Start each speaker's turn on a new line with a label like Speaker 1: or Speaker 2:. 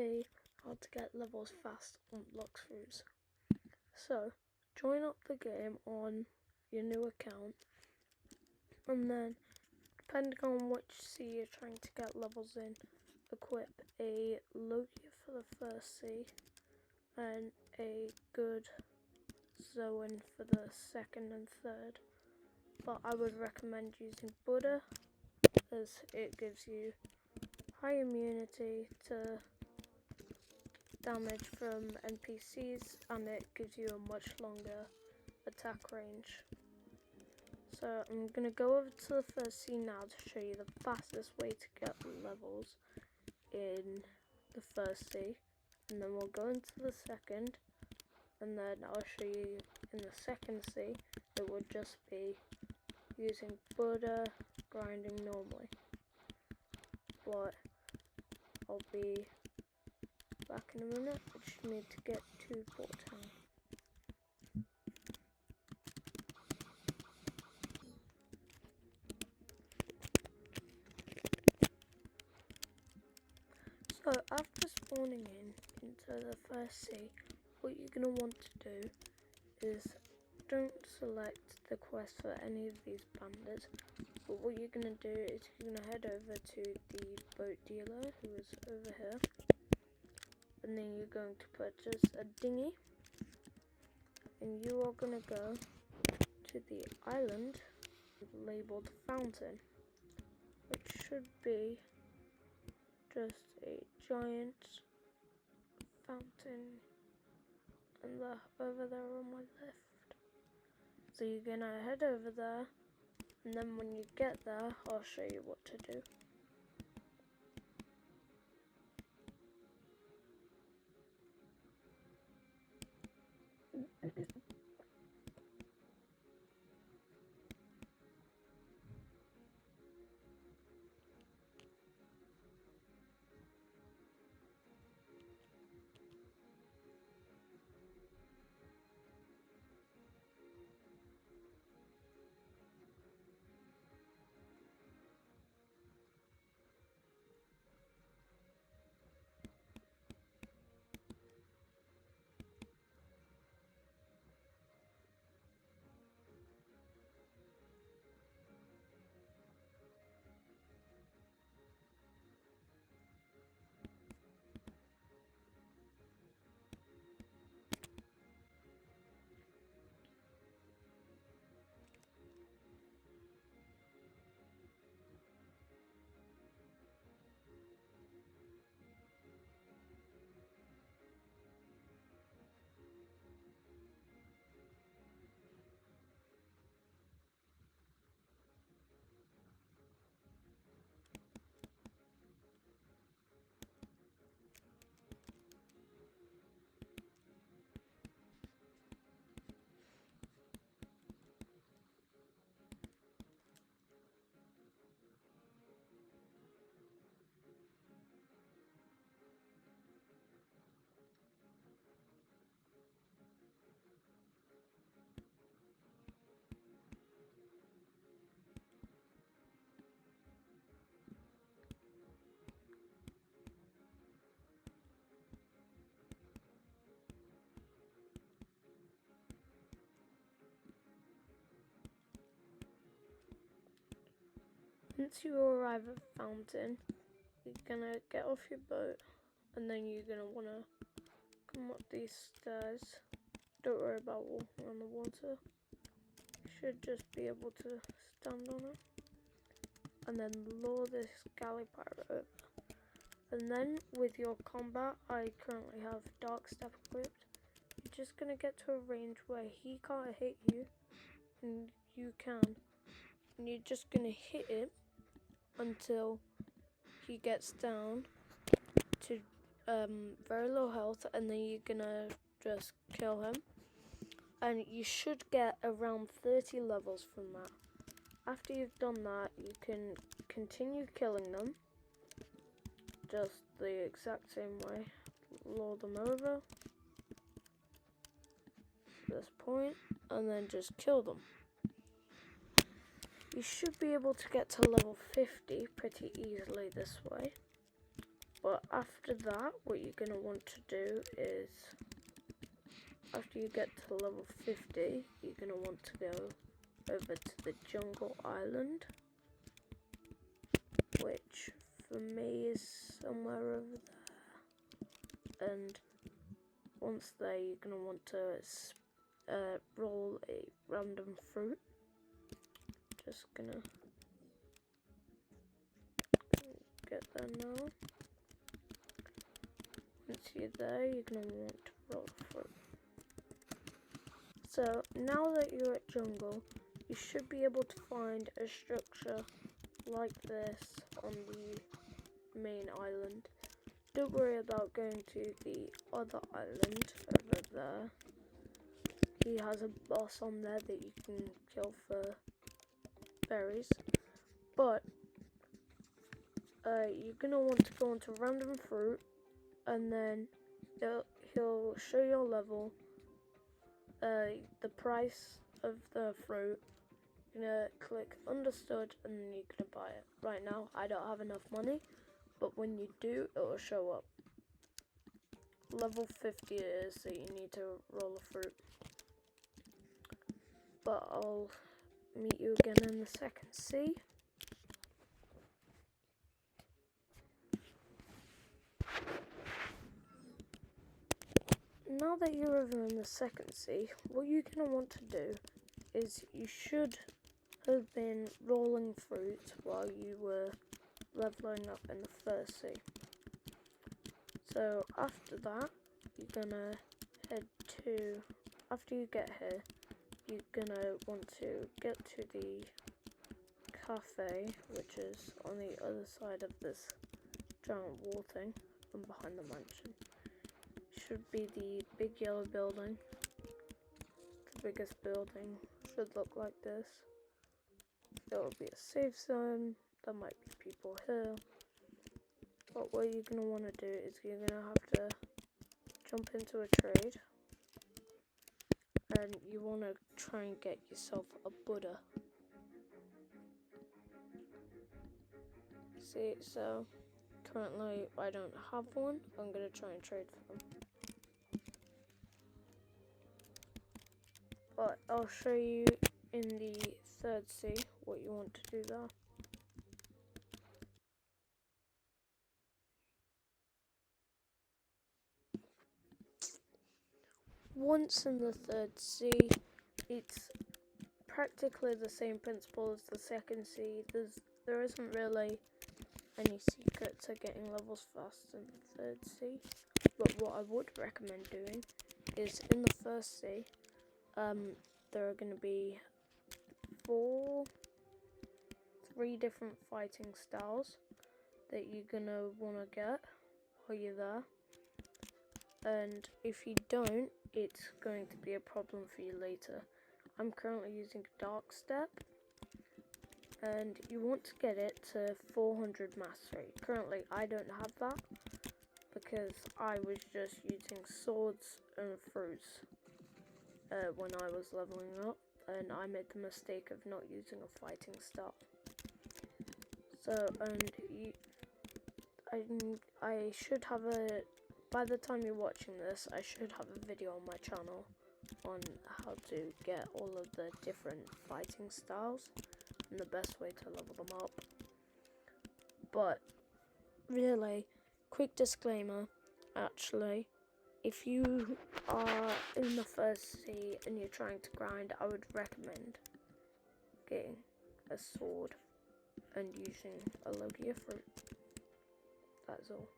Speaker 1: today how to get levels fast on blox. So join up the game on your new account, and then depending on which sea you're trying to get levels in, equip a Logia for the first sea and a good Zoan for the second and third. But I would recommend using Buddha, as it gives you high immunity to damage from NPCs and it gives you a much longer attack range. So I'm going to go over to the first sea now to show you the fastest way to get levels in the first sea, and then we'll go into the second, and then I'll show you in the second sea it would just be using Buddha grinding normally. But I'll be back in a minute. I just need to get to Port Town. So after spawning into the first sea, what you're going to want to do is don't select the quest for any of these bandits, but what you're going to do is you're going to head over to the boat dealer who is over here, and then you're going to purchase a dinghy, and you are going to go to the island labeled Fountain, which should be just a giant fountain and over there on my left. So you're gonna head over there, and then when you get there I'll show you what to do. Once you arrive at Fountain, you're gonna get off your boat, and then you're gonna wanna come up these stairs. Don't worry about walking on the water. You should just be able to stand on it, and then lure this galley pirate over. And then with your combat, I currently have Dark Step equipped. You're just gonna get to a range where he can't hit you, and you can. And you're just gonna hit it until he gets down to very low health, and then you're gonna just kill him, and you should get around 30 levels from that. After you've done that, you can continue killing them just the exact same way. Lure them over to this point and then just kill them. You should be able to get to level 50 pretty easily this way. But after that, what you're going to want to do is, after you get to level 50, you're going to want to go over to the jungle island, which for me is somewhere over there. And once there, you're going to want to roll a random fruit. Just gonna get there now. Once you're there, you're gonna want to roll a fruit. So now that you're at jungle, you should be able to find a structure like this on the main island. Don't worry about going to the other island over there. He has a boss on there that you can kill for berries. But you're gonna want to go into random fruit, and then he'll show your level, the price of the fruit. You're gonna click understood, and then you're gonna buy it. Right now, I don't have enough money, but when you do, it will show up. Level 50 it is, so you need to roll a fruit. But I'll meet you again in the second sea. Now that you're over in the second sea, what you're going to want to do is you should have been rolling fruit while you were leveling up in the first sea. So after that, you're going to head to, after you get here, you're going to want to get to the cafe, which is on the other side of this giant wall thing and behind the mansion. Should be the big yellow building. The biggest building should look like this. There will be a safe zone. There might be people here. But what you're going to want to do is you're going to have to jump into a trade. And you want to try and get yourself a Buddha. See, so currently I don't have one. I'm going to try and trade for them. But I'll show you in the third sea what you want to do there. Once in the third sea, it's practically the same principle as the second sea. There isn't really any secret to getting levels fast in the third sea. But what I would recommend doing is in the first sea, there are going to be three different fighting styles that you're going to want to get while you're there. And if you don't, it's going to be a problem for you later. I'm currently using Dark Step, and you want to get it to 400 mastery. Currently, I don't have that because I was just using swords and fruits when I was leveling up, and I made the mistake of not using a fighting style. So, I should have by the time you're watching this, I should have a video on my channel on how to get all of the different fighting styles and the best way to level them up. But really, quick disclaimer, actually, if you are in the first sea and you're trying to grind, I would recommend getting a sword and using a Logia fruit. That's all.